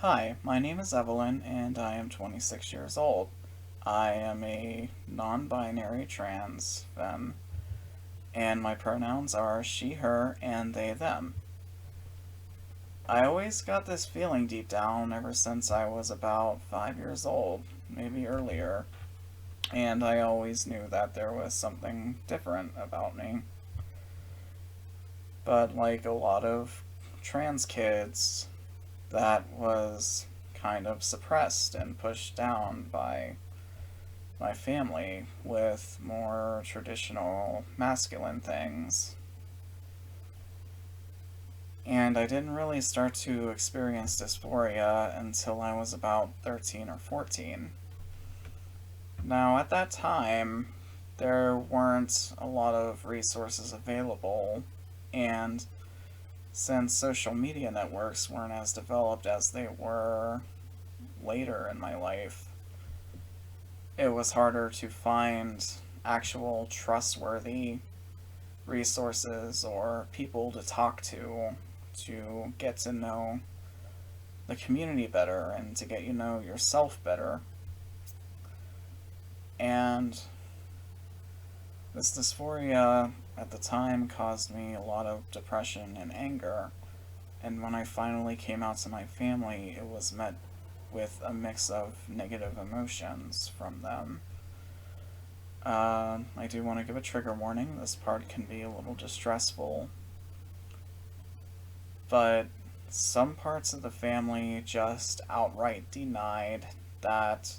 Hi, my name is Evelyn and I am 26 years old. I am a non-binary trans femme and my pronouns are she, her, and they, them. I always got this feeling deep down ever since I was about 5 years old, maybe earlier, and I always knew that there was something different about me. But like a lot of trans kids, that was kind of suppressed and pushed down by my family with more traditional masculine things. And I didn't really start to experience dysphoria until I was about 13 or 14. Now, at that time, there weren't a lot of resources available, and since social media networks weren't as developed as they were later in my life, it was harder to find actual trustworthy resources or people to talk to get to know the community better and to get you know yourself better. And this dysphoria at the time caused me a lot of depression and anger. And when I finally came out to my family, it was met with a mix of negative emotions from them. I do want to give a trigger warning. This part can be a little distressful, but some parts of the family just outright denied that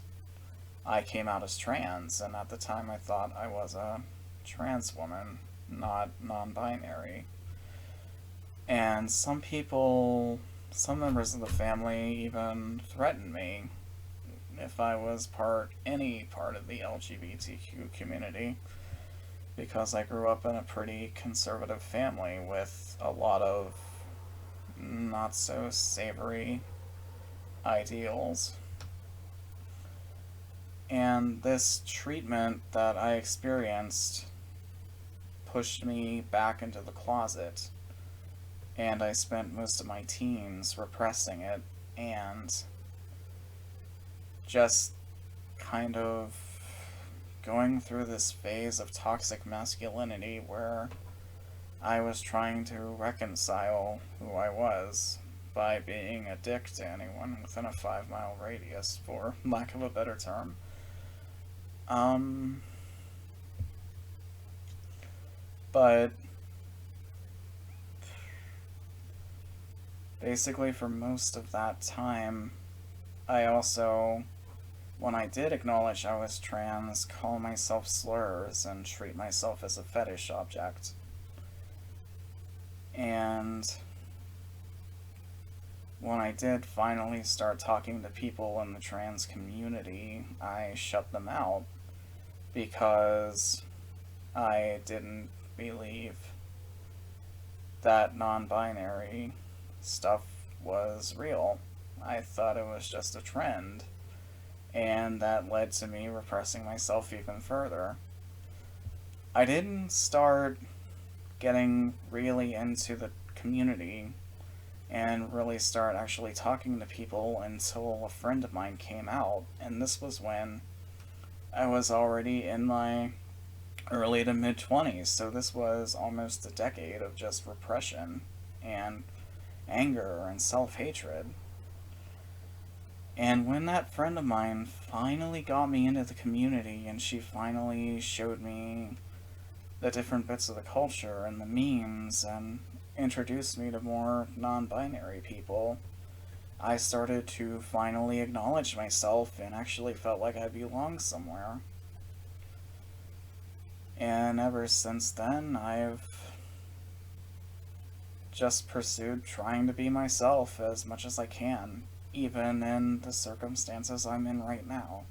I came out as trans, and at the time I thought I was a trans woman, not non binary. And some members of the family even threatened me if I was any part of the LGBTQ community, because I grew up in a pretty conservative family with a lot of not so savory ideals. And this treatment that I experienced pushed me back into the closet, and I spent most of my teens repressing it and just kind of going through this phase of toxic masculinity where I was trying to reconcile who I was by being a dick to anyone within a 5 mile radius, for lack of a better term. Um, but basically, for most of that time, I also, when I did acknowledge I was trans, call myself slurs and treat myself as a fetish object. And when I did finally start talking to people in the trans community, I shut them out because I didn't believe that non binary stuff was real. I thought it was just a trend, and that led to me repressing myself even further. I didn't start getting really into the community and really start actually talking to people until a friend of mine came out, and this was when I was already in my early to mid 20s, so this was almost a decade of just repression and anger and self hatred. And when that friend of mine finally got me into the community and she finally showed me the different bits of the culture and the memes and introduced me to more non binary people, I started to finally acknowledge myself and actually felt like I belonged somewhere. And ever since then, I've just pursued trying to be myself as much as I can, even in the circumstances I'm in right now.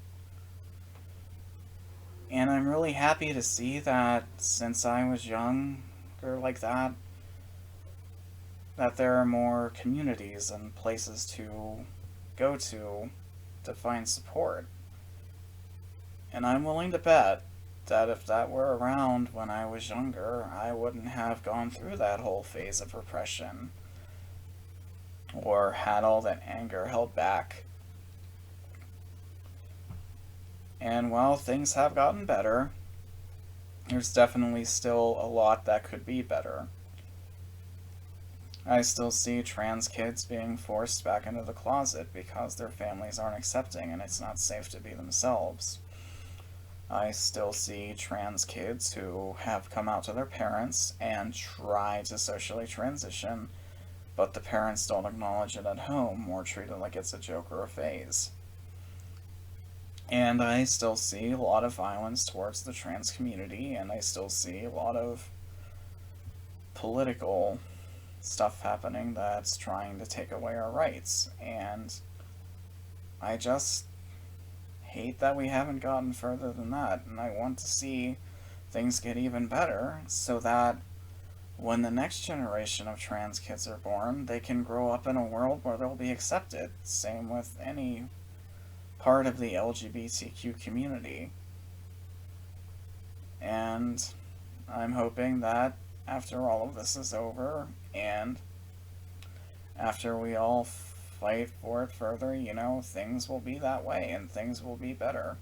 And I'm really happy to see that since I was younger like that there are more communities and places to go to find support. And I'm willing to bet that if that were around when I was younger, I wouldn't have gone through that whole phase of repression. or had all that anger held back. And while things have gotten better, there's definitely still a lot that could be better. I still see trans kids being forced back into the closet because their families aren't accepting and it's not safe to be themselves. I still see trans kids who have come out to their parents and try to socially transition, but the parents don't acknowledge it at home or treat it like it's a joke or a phase. And I still see a lot of violence towards the trans community, and I still see a lot of political stuff happening that's trying to take away our rights. And I just hate that we haven't gotten further than that, and I want to see things get even better so that when the next generation of trans kids are born, they can grow up in a world where they'll be accepted. Same with any part of the LGBTQ community. And I'm hoping that after all of this is over and after we all fight for it further, things will be that way and things will be better.